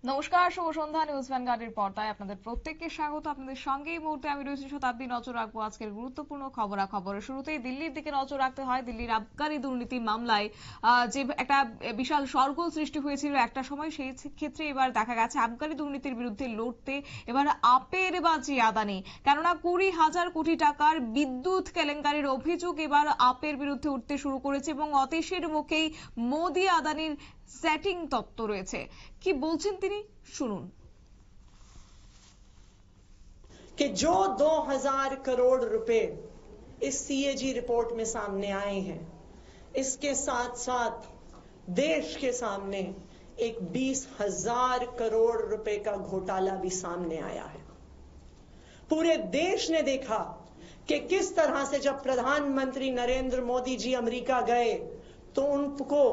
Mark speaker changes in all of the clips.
Speaker 1: নমস্কার, শুভ সন্ধ্যা। নিউজ ভ্যানগার্ডের পর্দায় আপনাদের প্রত্যেককে স্বাগত। আপনাদের সঙ্গে এই মুহূর্তে আমি রয়েছি শতাব্দী। নজর রাখবো আজকের গুরুত্বপূর্ণ খবরাখবরের শুরুতেই দিল্লির দিকে নজর রাখতে হয়। দিল্লির আবগারি দুর্নীতি মামলায় যে একটা বিশাল শোরগোল সৃষ্টি হয়েছিল একটা সময়, সেই ক্ষেত্রে এবার দেখা গেছে আবগারি দুর্নীতির বিরুদ্ধে লড়তে এবার আপের বাজি আদানি। কেননা 20,000 কোটি টাকার বিদ্যুৎ কেলেঙ্কারির অভিযোগ এবার আপের বিরুদ্ধে উঠতে শুরু করেছে এবং অতীশের মুখেই মোদি আদানির সেটিং তত্ত্ব রয়েছে। কি বলছেন তিনি, শুনুন।
Speaker 2: कि जो 2000 करोड़ रुपए इस सीएजी रिपोर्ट में सामने आए हैं, इसके साथ साथ देश के सामने एक 20,000 करोड़ रुपए का घोटाला भी सामने आया है। पूरे देश ने देखा कि किस तरह से जब प्रधानमंत्री नरेंद्र मोदी जी अमेरिका गए तो उनको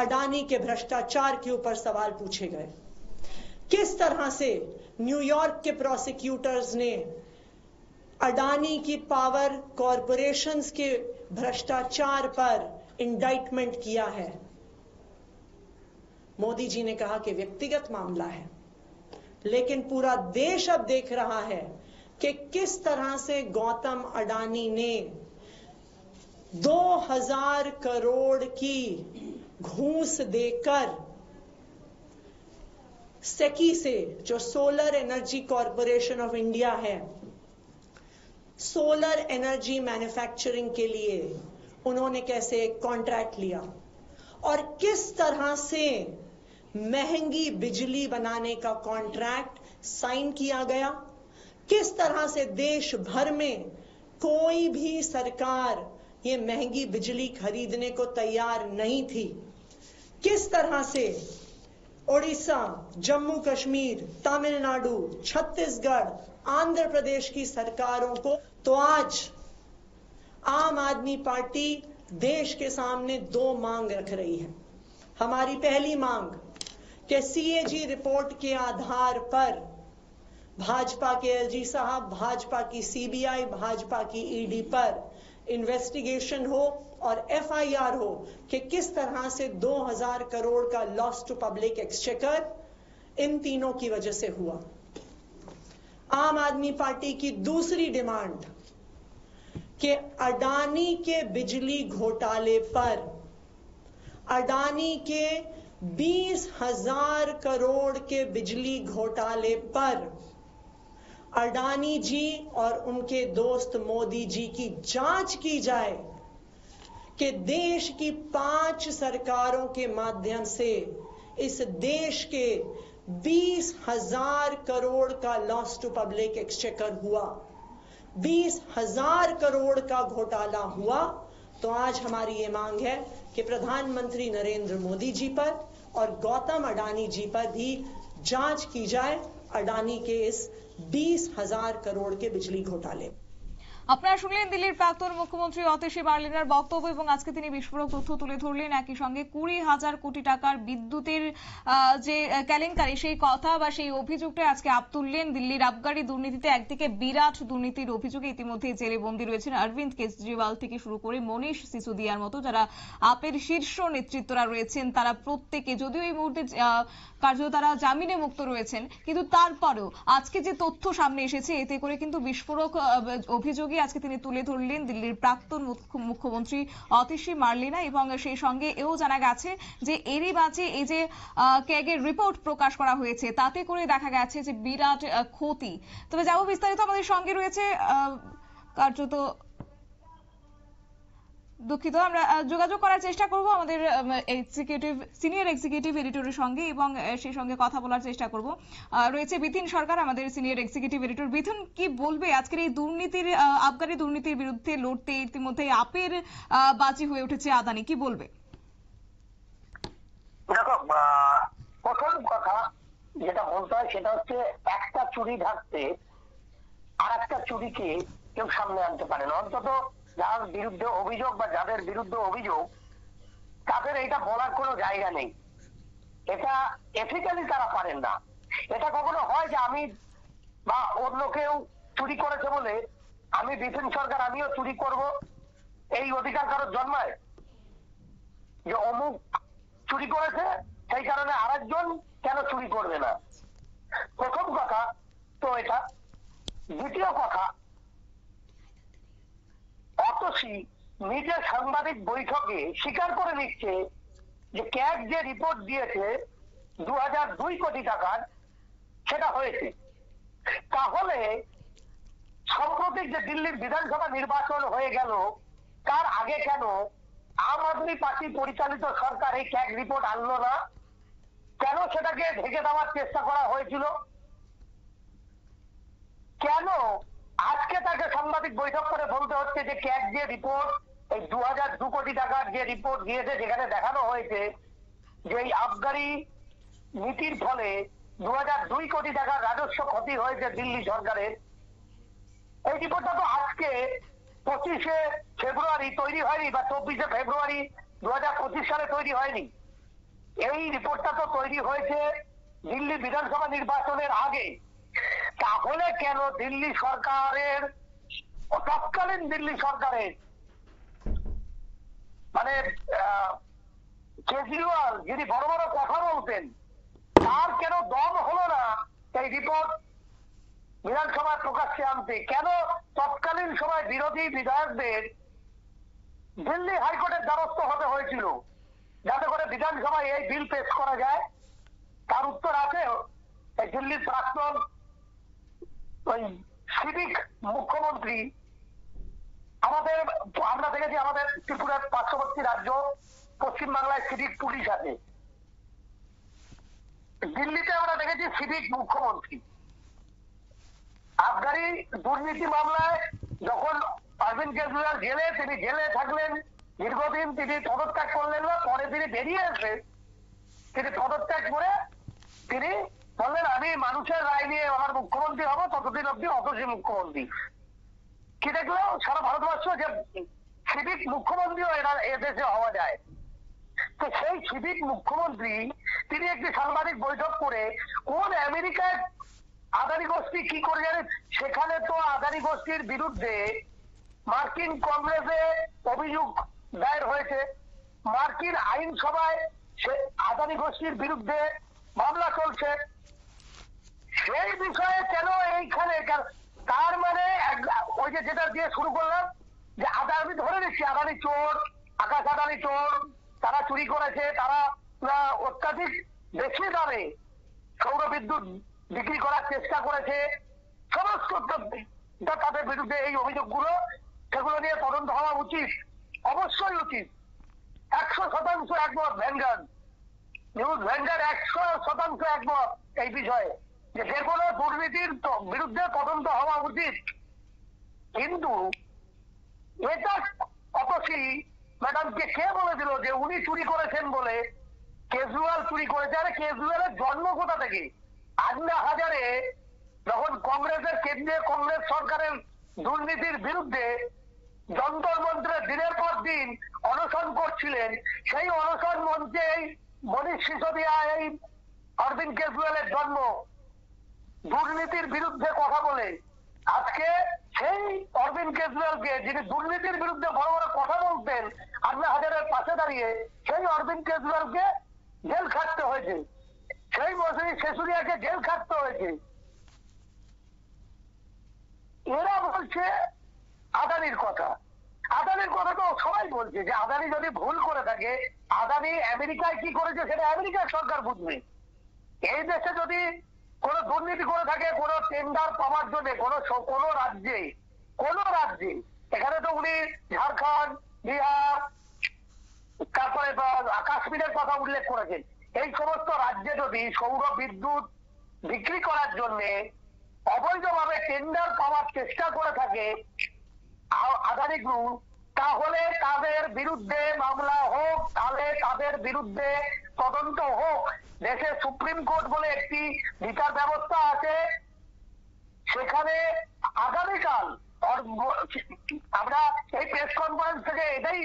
Speaker 2: अडानी के भ्रष्टाचार के ऊपर सवाल पूछे गए। किस तरह से न्यूयॉर्क के प्रोसिक्यूटर्स ने अडानी की पावर कॉरपोरेशंस के भ्रष्टाचार पर इंडाइटमेंट किया है। मोदी जी ने कहा कि व्यक्तिगत मामला है, लेकिन पूरा देश अब देख रहा है कि किस तरह से गौतम अडानी ने 2000 करोड़ की घूस देकर सेकी से, जो solar energy corporation of India है, सोलर एनर्जी मैन्युफैक्चरिंग के लिए उन्होंने कैसे कॉन्ट्रैक्ट लिया और किस तरह से महंगी बिजली बनाने का कॉन्ट्रैक्ट साइन किया गया। किस तरह से देश भर में कोई भी सरकार ये महंगी बिजली खरीदने को तैयार नहीं थी। किस तरह से ओडिशा, जम्मू कश्मीर, तमिलनाडु, छत्तीसगढ़, आंध्र प्रदेश की सरकारों को, तो आज आम आदमी पार्टी देश के सामने दो मांग रख रही है। हमारी पहली मांग कि सीएजी रिपोर्ट के आधार पर भाजपा के एलजी साहब, भाजपा की सीबीआई, भाजपा की ईडी पर इन्वेस्टिगेशन हो और एफआईआर हो कि किस तरह से 2000 करोड़ का लॉस टू पब्लिक एक्सचेकर इन तीनों की वजह से हुआ। आम आदमी पार्टी की दूसरी डिमांड कि अडानी के बिजली घोटाले पर, अडानी के 20,000 करोड़ के बिजली घोटाले पर अडानी जी और उनके दोस्त मोदी जी की जांच की जाए कि देश की 5 सरकारों के माध्यम से इस देश के 20,000 करोड़ का लॉस टू पब्लिक एक्सचेकर हुआ, 20,000 करोड़ का घोटाला हुआ। तो आज हमारी ये मांग है कि प्रधानमंत्री नरेंद्र मोदी जी पर और गौतम अडानी जी पर भी जांच की जाए अडानी के इस 20,000 करोड़ के बिजली घोटाले।
Speaker 1: আপনারা শুনলেন দিল্লির প্রাক্তন মুখ্যমন্ত্রী অতীশী বার্লিনার বক্তব্য এবং আজকে তিনি বিস্ফোরক তথ্য তুলে ধরলেন। একই সঙ্গে 20,000 কোটি টাকার বিদ্যুতের যে কেলেঙ্কারি, সেই কথা বা সেই অভিযোগটা আজকে আপ তুললেন। দিল্লির আবগারি দুর্নীতিতে একদিকে বিরাট দুর্নীতির অভিযোগে ইতিমধ্যে জেলে বন্দী রয়েছেন অরবিন্দ কেজরিওয়াল থেকে শুরু করে মনীষ সিসোদিয়ার মতো যারা আপের শীর্ষ নেতৃত্বরা রয়েছেন, তারা প্রত্যেকে, যদিও এই মুহূর্তে কার্যত তারা জামিনে মুক্ত রয়েছেন, কিন্তু তারপরেও আজকে যে তথ্য সামনে এসেছে এতে করে কিন্তু বিস্ফোরক অভিযোগে আজকে তিনি তুলে ধরলেন দিল্লির প্রাক্তন মুখ্যমন্ত্রী অতীশী বার্লিনা। এবং সেই সঙ্গে এও জানা গেছে যে এরই মাঝে এই যে ক্যাগের রিপোর্ট প্রকাশ করা হয়েছে তাতে করে দেখা গেছে যে বিরাট ক্ষতি। তবে যাবো বিস্তারিত, আমাদের সঙ্গে রয়েছে কার্যত, দুঃখিত, আমরা যোগাযোগ করার চেষ্টা করব আমাদের সিনিয়র এক্সিকিউটিভ এডিটরের সঙ্গে এবং সেই সঙ্গে কথা বলার চেষ্টা করব। রয়েছে বিপিন সরকার, আমাদের সিনিয়র এক্সিকিউটিভ এডিটর। বিপিন, কি বলবে আজকের এই দুর্নীতির, আবগারি দুর্নীতির বিরুদ্ধে লড়তে ইতিমধ্যে আপের বাজি হয়ে উঠেছে আদানি, কি বলবে?
Speaker 3: দেখো, প্রথম কথা যেটা বলতে হয় সেটা হচ্ছে একটা চুরি ঢাকতে আর একটা চুরিকে কেউ সামনে আনতে পারে না। অন্তত যার বিরুদ্ধে অভিযোগ বা যাদের বিরুদ্ধে অভিযোগ তাদের এটা বলার কোনো জায়গা নেই। এটা এথিক্যালি তারা পারেন না। এটা কখনো হয় যে আমি বা অন্য কেউ চুরি করেছে বলে আমি বিপিন সরকার আমিও চুরি করব, এই অধিকার কারোর জন্মায়? যে অমুক চুরি করেছে সেই কারণে আরেকজন কেন চুরি করবে না? প্রথম কথা তো এটা। দ্বিতীয় কথা, অতসী নিজের সাংবাদিক বৈঠকে স্বীকার করে নিচ্ছে যে ক্যাগ যে রিপোর্ট দিয়েছে 2002 কোটি টাকার, সেটা হয়েছে। তাহলে সম্প্রতি যে দিল্লির বিধানসভা নির্বাচন হয়ে গেল, তার আগে কেন আম আদমি পার্টি পরিচালিত সরকার এই ক্যাগ রিপোর্ট আনলো না? কেন সেটাকে ঢেকে দেওয়ার চেষ্টা করা হয়েছিল? কেন আজকে তাকে সাংবাদিক বৈঠক করে বলতে হচ্ছে যে ক্যাগ যে রিপোর্ট, এই 2002 কোটি টাকার যে রিপোর্ট দিয়েছে, যেখানে দেখানো হয়েছে যে এই আবগারি নীতির ফলে 2002 কোটি টাকার রাজস্ব ক্ষতি হয়েছে দিল্লি সরকারের, এই রিপোর্টটা তো আজকে 25শে ফেব্রুয়ারি তৈরি হয়নি, বা 24শে ফেব্রুয়ারি 2025 সালে তৈরি হয়নি। এই রিপোর্টটা তো তৈরি হয়েছে দিল্লি বিধানসভা নির্বাচনের আগে। তাহলে কেন দিল্লি সরকারের, তৎকালীন দিল্লি সরকারের মানে কেজরিওয়াল, যিনি বড় বড় কথা বলতেন, তার কেন দম হলো না এই রিপোর্ট বিধানসভায় প্রকাশ্যে আনতে? কেন তৎকালীন সময় বিরোধী বিধায়কদের দিল্লি হাইকোর্টের দ্বারস্থ হতে হয়েছিল যাতে করে বিধানসভায় এই বিল পেশ করা যায়? তার উত্তর আছে এই দিল্লির প্রাক্তন ওই সিভিক মুখ্যমন্ত্রী। আমরা দেখেছি আমাদের ত্রিপুরার পার্শ্ববর্তী রাজ্য পশ্চিমবাংলায় সিভিক পুলিশ আছে, দিল্লিতে আমরা দেখেছি সিভিক মুখ্যমন্ত্রী। আবগারি দুর্নীতি মামলায় যখন অরবিন্দ কেজরিওয়াল জেলে, তিনি জেলে থাকলেন দীর্ঘদিন, তিনি পদত্যাগ করলেন না, পরে তিনি বেরিয়ে এসে তিনি পদত্যাগ করে তিনি বললেন আমি মানুষের রায় নিয়ে আমার মুখ্যমন্ত্রী হবো, ততদিন অব্দি অতসী মুখ্যমন্ত্রী। কি দেখলো সারা ভারতবর্ষ যে সিভিক মুখ্যমন্ত্রীও এদেশে হওয়া যায়। তো সেই সিভিক মুখ্যমন্ত্রী তিনি একটি সাংবাদিক বৈঠক করে কোন আমেরিকায় আদানি গোষ্ঠী কি করে জানেন? সেখানে তো আদানি গোষ্ঠীর বিরুদ্ধে মার্কিন কংগ্রেসে অভিযোগ দায়ের হয়েছে, মার্কিন আইনসভায় সে আদানি গোষ্ঠীর বিরুদ্ধে মামলা চলছে। সেই বিষয়ে কেন এইখানে, তার মানে ওই যে যেটা দিয়ে শুরু করলাম যে আমি ধরে নিচ্ছি আদানি চোর, আকাশ আদানি চোর, তারা চুরি করেছে, তারা অত্যাধিক বেশি দামে সৌর বিদ্যুৎ বিক্রি করার চেষ্টা করেছে, সমস্ত তাদের বিরুদ্ধে এই অভিযোগগুলো, সেগুলো নিয়ে তদন্ত হওয়া উচিত, অবশ্যই উচিত। 100% একমত ভ্যানগার্ড, নিউজ ভ্যানগার্ড 100% একমত এই বিষয়ে যে কোনো দুর্নীতির বিরুদ্ধে তদন্ত হওয়া উচিত। কিন্তু এটা অতসী ম্যাডামকে কে বলে দিল যে উনি চুরি করেছেন বলে কেজরিওয়াল চুরি করেছে? আরে কেজরিওয়ালের জন্ম কোথা থেকে? আন্না হাজারে যখন কংগ্রেসের, কেন্দ্রীয় কংগ্রেস সরকারের দুর্নীতির বিরুদ্ধে যন্তর মন্ত্রে দিনের পর দিন অনশন করছিলেন, সেই অনশন মঞ্চে মনীষ সিসোদিয়া, এই অরবিন্দ কেজরিওয়ালের জন্ম। দুর্নীতির বিরুদ্ধে কথা বলে আজকে সেই অরবিন্দ কেজরিওয়ালকে, যিনি দুর্নীতির বিরুদ্ধে বড় বড় কথা বলতেন, আন্না হাজারের পাশে দাঁড়িয়ে সেই অরবিন্দ কেজরিওয়ালকে জেল খাটতে হয়েছে, সেই মনীষ সিসোদিয়াকে জেল খাটতে হয়েছে। এরা বলছে আদানির কথা। আদানির কথা তো সবাই বলছে যে আদানি যদি ভুল করে থাকে, আদানি আমেরিকায় কি করেছে সেটা আমেরিকার সরকার বুঝবে। এই দেশে যদি কোনো দুর্নীতি করে থাকে, কোনো টেন্ডার পাওয়ার জন্য কোনো রাজ্যে, এখানে তো উনি ঝাড়খণ্ড, বিহার, তারপরে কাশ্মীরের কথা উল্লেখ করেছেন, এই সমস্ত রাজ্যে যদি সৌর বিদ্যুৎ বিক্রি করার জন্য অবৈধভাবে টেন্ডার পাওয়ার চেষ্টা করে থাকে আদানি গ্রুপ, তাহলে তাদের বিরুদ্ধে মামলা হোক, তাহলে তাদের বিরুদ্ধে তদন্ত হোক। দেশে সুপ্রিম কোর্ট বলে একটি বিচার ব্যবস্থা আছে, সেখানে আগামীকাল আমরা এই প্রেস কনফারেন্স থেকে এটাই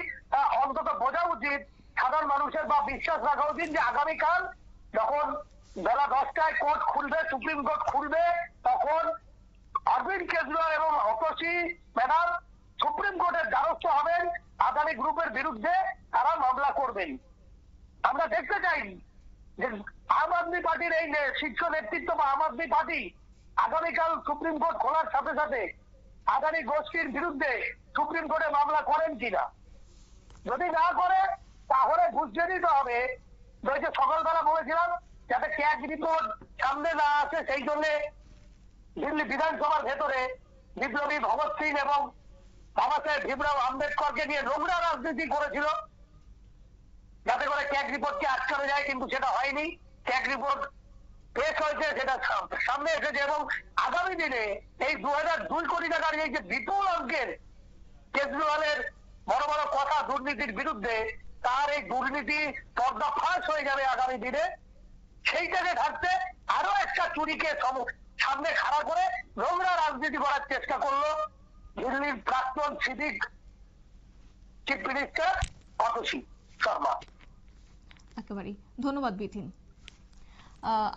Speaker 3: অন্তত বোঝা উচিত সাধারণ মানুষের, বা বিশ্বাস রাখা উচিত যে আগামীকাল যখন বেলা 10টায় কোর্ট খুলবে, সুপ্রিম কোর্ট খুলবে, তখন অরবিন্দ কেজরিওয়াল এবং অতসী ম্যাডাম সুপ্রিম কোর্টের দ্বারস্থ হবেন, আদানি গ্রুপের বিরুদ্ধে তারা মামলা করবেন। আমরা দেখতে চাই যে আম আদমি পার্টির এই শীর্ষ নেতৃত্ব বা আম আদমি পার্টি আগামীকাল সুপ্রিম কোর্ট খোলার সাথে সাথে আদানি গোষ্ঠীর বিরুদ্ধে সুপ্রিম কোর্টে মামলা করেন কিনা। যদি না করে তাহলে বুঝতে দিতে হবে, ওই যে সকালবেলা বলেছিলাম যাতে ক্যাগ রিপোর্ট সামনে না আসে, সেই জন্য দিল্লি বিধানসভার ভেতরে বিপ্লবী ভগৎ সিং এবং বাবা সাহেব ভীমরাও আম্বেদকরকে নিয়ে নোংরা রাজনীতি করেছিল যাতে করে ক্যাগ রিপোর্টকে আটকানো যায়, কিন্তু সেটা হয়নি। ক্যাগ রিপোর্ট পেশ হয়েছে, সেটা সামনে এসেছে এবং আগামী দিনে এই 2002 কোটি টাকার এই যে বিপুল অঙ্কের কেজরিওয়ালের বড় বড় কথা দুর্নীতির বিরুদ্ধে, তার এই দুর্নীতি পর্দাফাশ হয়ে যাবে আগামী দিনে। সেইটাকে ঢাকতে আরো একটা চুরিকে সামনে খাড়া করে নোংরা রাজনীতি করার চেষ্টা করলো দিল্লির প্রাক্তন civic chief minister Atasi Sharma.
Speaker 1: একেবারেই ধন্যবাদ বিথিন।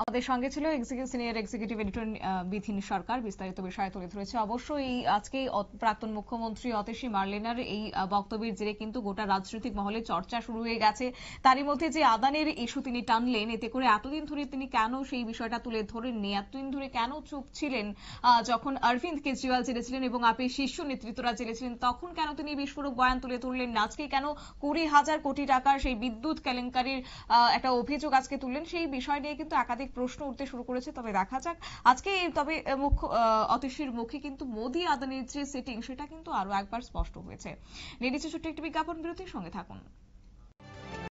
Speaker 1: আমাদের সঙ্গে ছিল সিনিয়র এক্সিকিউটিভ এডিটর বিথিন সরকার, বিস্তারিত বিষয় তুলে ধরেছে। অবশ্যই আজকে প্রাক্তন মুখ্যমন্ত্রী অতসী মার্লেনার এই বক্তব্যের জেরে কিন্তু গোটা রাজনৈতিক মহলে চর্চা শুরু হয়ে গেছে। তারই মধ্যে যে আদানের ইস্যু তিনি টানলেন, এতে করে এতদিন ধরে তিনি কেন সেই বিষয়টা তুলে ধরেননি, এতদিন ধরে কেন চুপ ছিলেন, যখন অরবিন্দ কেজরিওয়াল জেলে ছিলেন এবং আপের শীর্ষ নেতৃত্বরা জেলে ছিলেন তখন কেন তিনি বিস্ফোরক বয়ান তুলে ধরলেন না, আজকে কেন 20,000 কোটি টাকার সেই বিদ্যুৎ কেলেঙ্কারির একটা অভিযোগ আজকে তুললেন, সেই বিষয় নিয়ে কিন্তু একাধিক প্রশ্ন উঠতে শুরু করেছে। তবে দেখা যাক আজকে, তবে অতসীর মুখে কিন্তু মোদি আদানির যে সেটিং সেটা কিন্তু আরো একবার স্পষ্ট হয়েছে। নিয়ে নিচ্ছে ছোট্ট একটি বিজ্ঞাপন বিরতির সঙ্গে থাকুন।